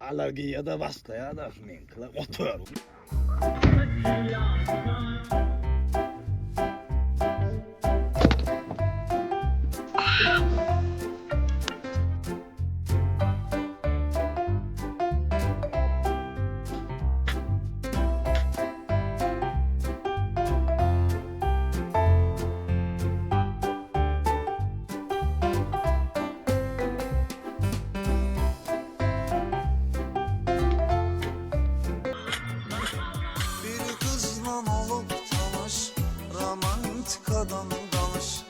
Alergiye de bastı ya da minkle otur. Bir kızla olup tanış, romantik adam danış.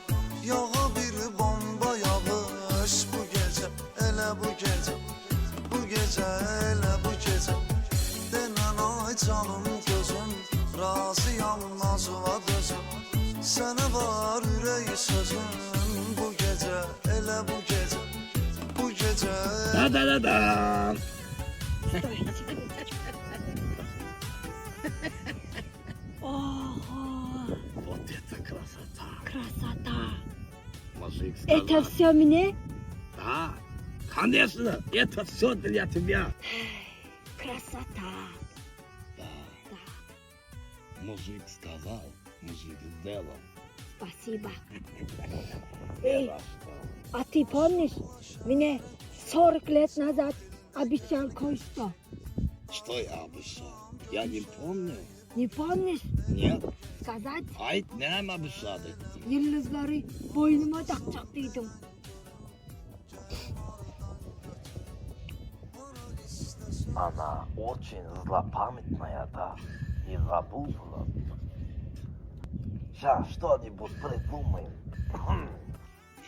Yağa bir bomba yağış bu gece, ele bu gece. Bu gece, ele bu gece. Denen ay canım gözüm, razıyam nazıva dözüm. Sana var yüreği sözüm, bu gece, ele bu gece. Bu gece, Da da da da. Ого, Вот это красота. красота. Мужик сказал. Это все мне? Да, конечно, это все для тебя. Красота. Да, Да, мужик сказал, мужик сделал. спасибо. Не Эй, за что. а ты помнишь, мне 40 лет назад обещал кое-что? Что я обещал? Я не помню. Не помнишь Нет, сказать? hayır ne обещал ettim. Yıldızları boynuma takacaktıydım. Она очень злопамятная, да, и забыла. Сейчас что-нибудь придумаем.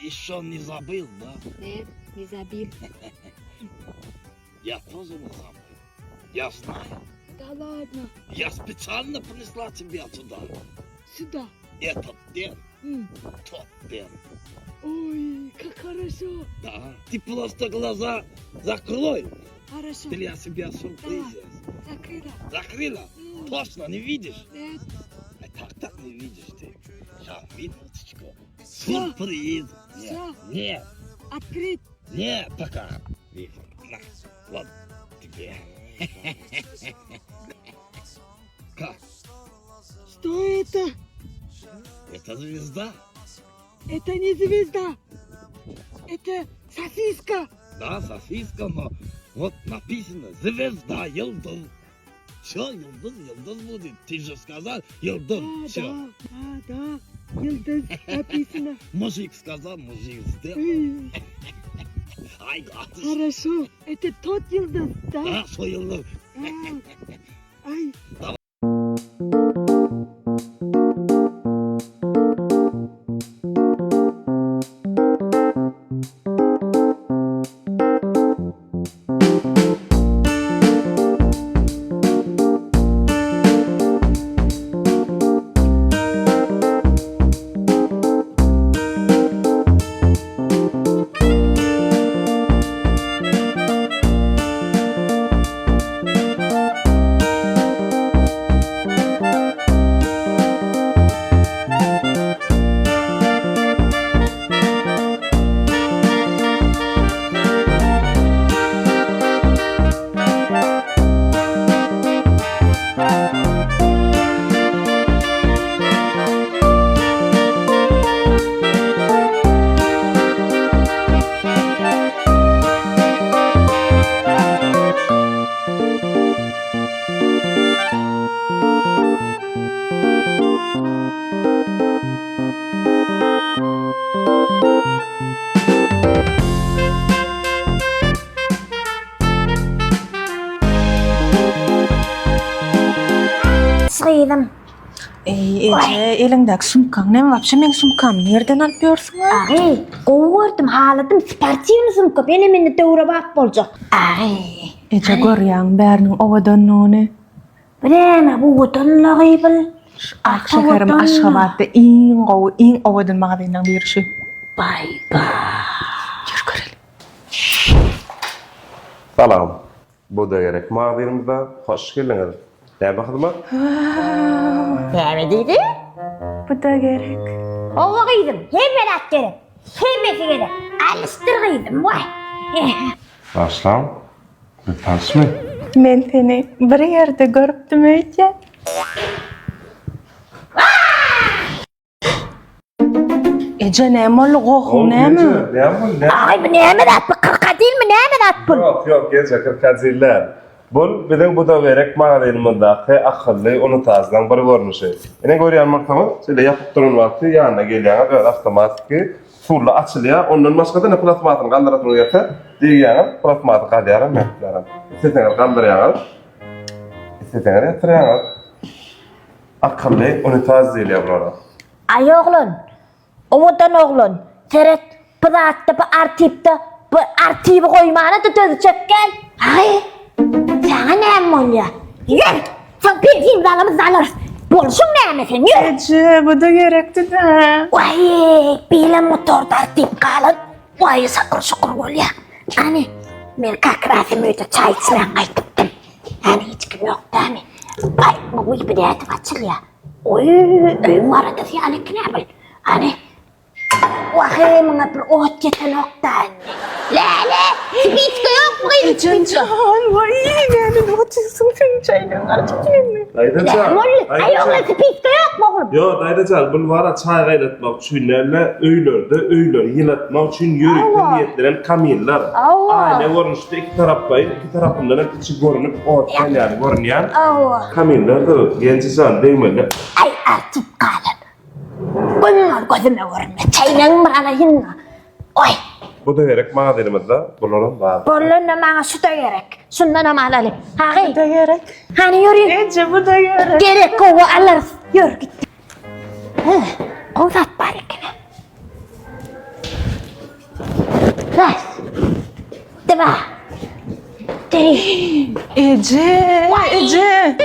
Еще не забыл, да? Нет, не забил. Я тоже не забыл. Я знаю. Да ладно, Я специально принесла тебя туда. сюда. Этот день, М. тот день. Ой, как хорошо. Да. Ты просто глаза закрой. Хорошо. Для себя сюрприз. Закрыла. Закрыла? М. Точно не видишь? Нет. Так не видишь ты. Сейчас, минуточку. Всё. Сюрприз. Всё. Нет, Открыть. нет, пока. Видишь, на, вот тебе. Как? Что это? Это звезда. Это не звезда. Это сосиска. Да, сосиска, но вот написано звезда, Йылдыз. Все, Йылдыз будет. Ты же сказал Йылдыз. Да, Все. да. Yıldız написано. Мужик сказал, мужик сделал. Ой, Ай, гадость. хорошо. Это тот yıldız, да? Да, что Йылдыз. А, Ай, Sıydım. Elindeki sumkan ne vapşe men sumkamı nereden alıp ýörsiň? Ağay, gowurdum haladım sportivni sumka. Benim meni döwre bak boljak. Ağay, Ece görýäň bäriniň owa dönýäni. bileme bu wutully bil. Şeherim Aşgabatda iň gowy, iň owa dönmagyndan birisi. Bay bay. Ýür görelim. Salam. Bu da gerek mağazirimizde hoş geldiniz. Ne bakılma? Näme diýdi? Bu da gerek. Ova kıydım. Hemen at gerek. Hemmesi gerek. Alıştır kıydım. Vay. Aslan, bir tanışma. Men seni bir yerde görüpdüm öýtje. Ece näme ol gohun näme? Ay bu neyme dat bu? Kırka değil mi? Neyme dat bu? Yok, gece kırkaziller. Bul, bilen bu da verek mağazalarımızdaki akıllı, onu tazdan bir görmüşü. Yine görüyen markamı, şöyle yapıp durun vakti yanına geliyor, böyle avtomatik fulla açılıyor. Ondan başka da ne plasmatını kaldıratın uyarsa, diğer plasmatı kaldıran mehdilerim. İstediğiniz kaldırıyorlar, istediğiniz yatırıyorlar. Akıllı, onu tazeliyor burada. Ay oğlum. Ovadan oğlum. Seret bu daatta bu artibi koymana da dözecek gel. Ay. Sana neyme oluyor? Yürü. Sen bir imzalamızı alırız. Bolşun neyme sen yürü. Ece bu da gerekti de. Vay bilen motor tartip kalın. Vay sakır şukur oluyor. Hani ben kakrasım öyle çay içilen kaytıptım. Hani hiç kim yok değil mi? Ay bu bir de açılıyor. Oy öğün var adı yani knabel. Hani Wahai mengapa oce tenoktan? Lale, spitko yok mu? Can vay yani ne yapıyorsun sen çayını açayım. Dayıdacan, Ay oğlum spitko yok mu oğlum? Yo dayıdacan, bunlara çay kaynatmak üçünlerle öylerde yılatmak için yürüyken niyetlenen kamiller. Aynı görünüşte iki taraf bayır, iki tarafından hep içi görünüp ortadan yani görünüyen kamiller de gençsen değil mi? Ay artık kalın. Bunlar gözüme görünme. Çayının mıralayın. Oy. Bu da gerek mağazalarımızda bulurum var. Bolun bana su da gerek. Şundan ama alalım. Bu da gerek. Hani yürü. Ece bu da gerek. Gerek kovu alırız. Yürü git. Kovzat bari kine. Ras. Deva. Deri. Ece.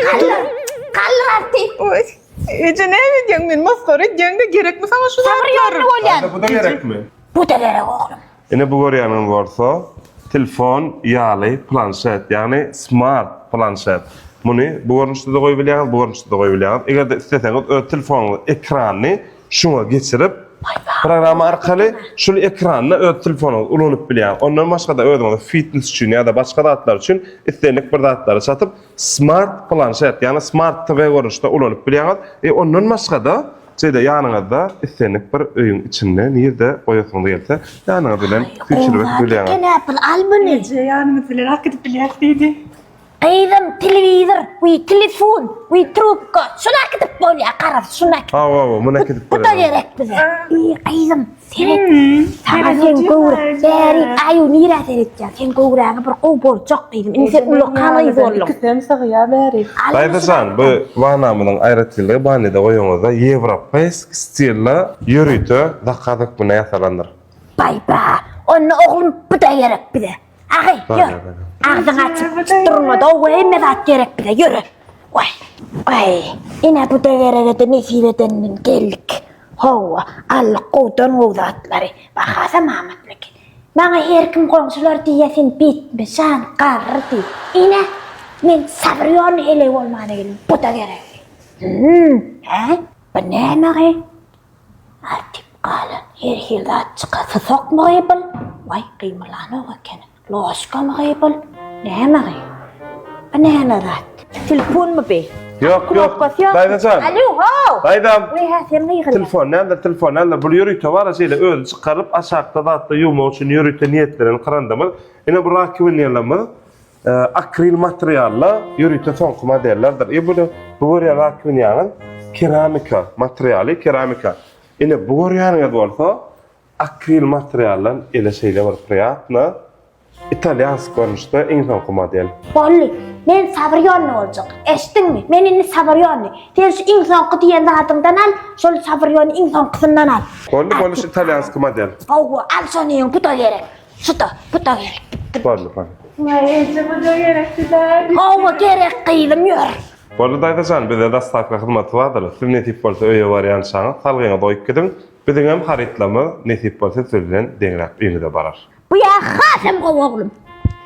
Kalır artık. Oy. Ece ne ediyorsun ben maskara ediyorsun da gerek mi sana şunu Sabır yolunu olyan. Bu da gerek mi? Bu da gerek oğlum. Yine bu görüyanın varsa telefon, yağlı, planşet yani smart planşet. Bunu bu görünüşte de koyabiliyorsunuz, bu görünüşte de koyabiliyorsunuz. Eğer de isteseniz o telefonun ekranını şuna geçirip program arkalı şu ekranla o telefonu ulanıp biliyorsunuz. Ondan başka da ödemede fitness için ya da başka datlar için isteyenlik bir datları satıp smart planşet yani smart TV görünüşte ulanıp biliyorsunuz. Ondan başka da şeyde yanınızda isteyenlik bir öyün içinde nerede koyuyorsunuz gelse yanınızda bilen küçülmek biliyorsunuz. Ne yapın al bunu. Ece yani mesela hak edip biliyak dedi. Kıydım televizor, telefon, trubka. Şuna gidip böyle akarız, şuna gidip. Ha, bu ne gidip Bu da gerek bize. Kıydım, seret. Sana sen kıvır. Beri ayu nira sereteceğim. Sen kıvırağına bir kıv borcak kıydım. İnse ulukanıyız oğlum. Kısem sağıya beri. Dayıdacan, bu vanamının ayrıtılığı banide oyunuzda Yevropaysk stille yürütü dakikadık buna yasalandır. Bay bay. Onun oğlum bu da gerek bize. Ağay yürü. Ağzını açıp durma da o emmedat gerek bize yürü. Vay. Yine bu da gerek de nesireden geldik. Hova Allah koğdan oğuzatları. Bakasa Mahmut'laki. Bana her kim komşular diyesin bitme sen karrı. Yine men sabrıyon hele olmana gelin. Bu da gerek. Bu ne emeği? Artık kalın. Her yılda çıkası sokma yapıl. Vay kıymalanı bakın. Loşka mı yapıl? Ne emeği? Bu ne emeği? Telefon mu be? Yok. Dayıdacan. Alo ho. Daydam. Ne ha sen ne yıkılır? Telefon nerede? Bu yürütü var ya şeyle öyle çıkarıp aşağıda da hatta yumuğu için yürütü niyetlerini kırandımı. Yine bu rakibin yerlemi akril materyalla yürütü son kuma derlerdir. Bu görüyen rakibin yanı keramika materyali keramika. Yine bu görüyen yanı olsa akril materyallan ile şeyle var priyatna İtalyansk görünüşte insan kuma değil. Bolli, men sabrıyon ne olacak? Eştin mi? Menini sabrıyon ne? Sen şu insan kı diyen zatından al, şol sabrıyon insan kısından al. Bolli İtalyansk kuma değil. Oğu, al şunu bu da gerek. Şu da, bu da gerek. Bolli. Ece bu da gerekti de. Oğu gerek kıyılım yürü. Bolli dayıdacan bize dastaklı hizmeti vardır. Siz netip bolsa öye varyansanız salgına doyup gidin. Bizim hem haritlama netip bolsa sizden dengrap iyi de barar. Bu ya hasım oğlum.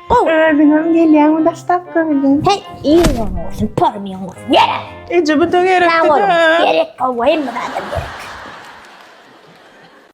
Özüňem gelýän dastak gördüm. Hey, iyi olsun, parmayan olsun. Yere. Ece bu da Sen oğlum, gerekti. gerek olmayın mı zaten gerek.